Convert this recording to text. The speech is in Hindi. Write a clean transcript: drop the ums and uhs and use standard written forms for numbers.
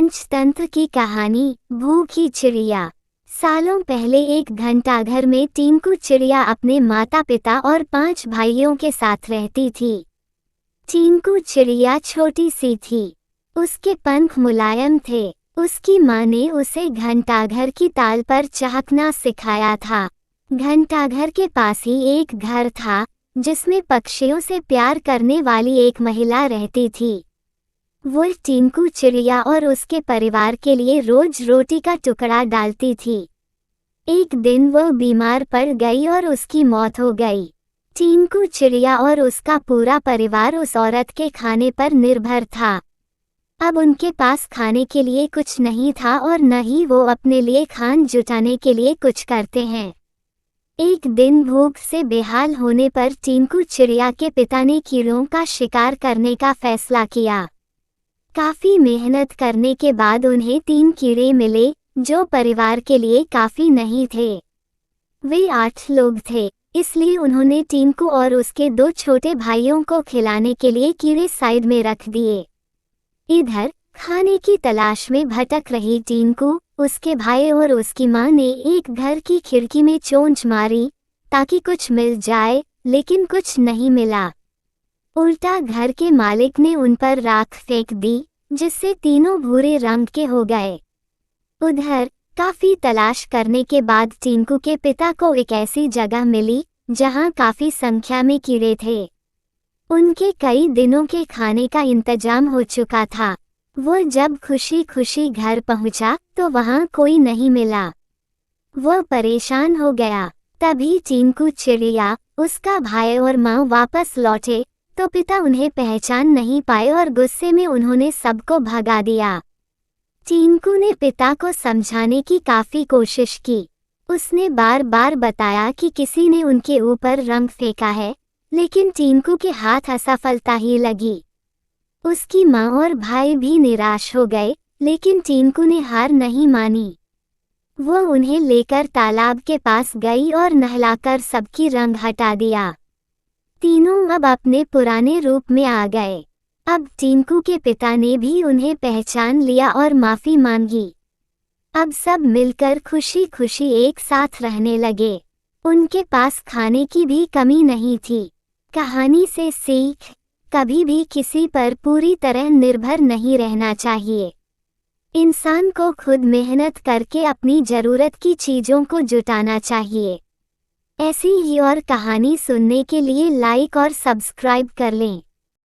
पंचतंत्र की कहानी, भूखी चिड़िया। सालों पहले एक घंटाघर में टिंकू चिड़िया अपने माता पिता और 5 भाइयों के साथ रहती थी। टिंकू चिड़िया छोटी सी थी। उसके पंख मुलायम थे। उसकी माँ ने उसे घंटाघर की ताल पर चहकना सिखाया था। घंटाघर के पास ही एक घर था जिसमें पक्षियों से प्यार करने वाली एक महिला रहती थी। वो टिंकू चिड़िया और उसके परिवार के लिए रोज रोटी का टुकड़ा डालती थी। एक दिन वो बीमार पड़ गई और उसकी मौत हो गई। टिंकू चिड़िया और उसका पूरा परिवार उस औरत के खाने पर निर्भर था। अब उनके पास खाने के लिए कुछ नहीं था और न ही वो अपने लिए खान जुटाने के लिए कुछ करते हैं। एक दिन भूख से बेहाल होने पर टिंकू चिड़िया के पिता ने कीड़ों का शिकार करने का फैसला किया। काफी मेहनत करने के बाद उन्हें 3 कीड़े मिले जो परिवार के लिए काफी नहीं थे। वे 8 लोग थे, इसलिए उन्होंने टिंकू और उसके 2 छोटे भाइयों को खिलाने के लिए कीड़े साइड में रख दिए। इधर खाने की तलाश में भटक रही टिंकू, उसके भाई और उसकी माँ ने एक घर की खिड़की में चोंच मारी ताकि कुछ मिल जाए, लेकिन कुछ नहीं मिला। उल्टा घर के मालिक ने उन पर राख फेंक दी, जिससे तीनों भूरे रंग के हो गए। उधर काफी तलाश करने के बाद टिंकू के पिता को एक ऐसी जगह मिली जहां काफी संख्या में कीड़े थे। उनके कई दिनों के खाने का इंतजाम हो चुका था। वो जब खुशी खुशी घर पहुंचा तो वहां कोई नहीं मिला। वो परेशान हो गया। तभी टिंकू चिड़िया, उसका भाई और माँ वापस लौटे तो पिता उन्हें पहचान नहीं पाए और गुस्से में उन्होंने सबको भगा दिया। टिंकू ने पिता को समझाने की काफी कोशिश की। उसने बार बार बताया कि किसी ने उनके ऊपर रंग फेंका है, लेकिन टिंकू के हाथ असफलता ही लगी। उसकी माँ और भाई भी निराश हो गए, लेकिन टिंकू ने हार नहीं मानी। वो उन्हें लेकर तालाब के पास गई और नहलाकर सबकी रंग हटा दिया। तीनों अब अपने पुराने रूप में आ गए। अब टिंकू के पिता ने भी उन्हें पहचान लिया और माफी मांगी। अब सब मिलकर खुशी खुशी एक साथ रहने लगे। उनके पास खाने की भी कमी नहीं थी। कहानी से सीख, कभी भी किसी पर पूरी तरह निर्भर नहीं रहना चाहिए। इंसान को खुद मेहनत करके अपनी जरूरत की चीजों को जुटाना चाहिए। ऐसी ही और कहानी सुनने के लिए लाइक और सब्सक्राइब कर लें।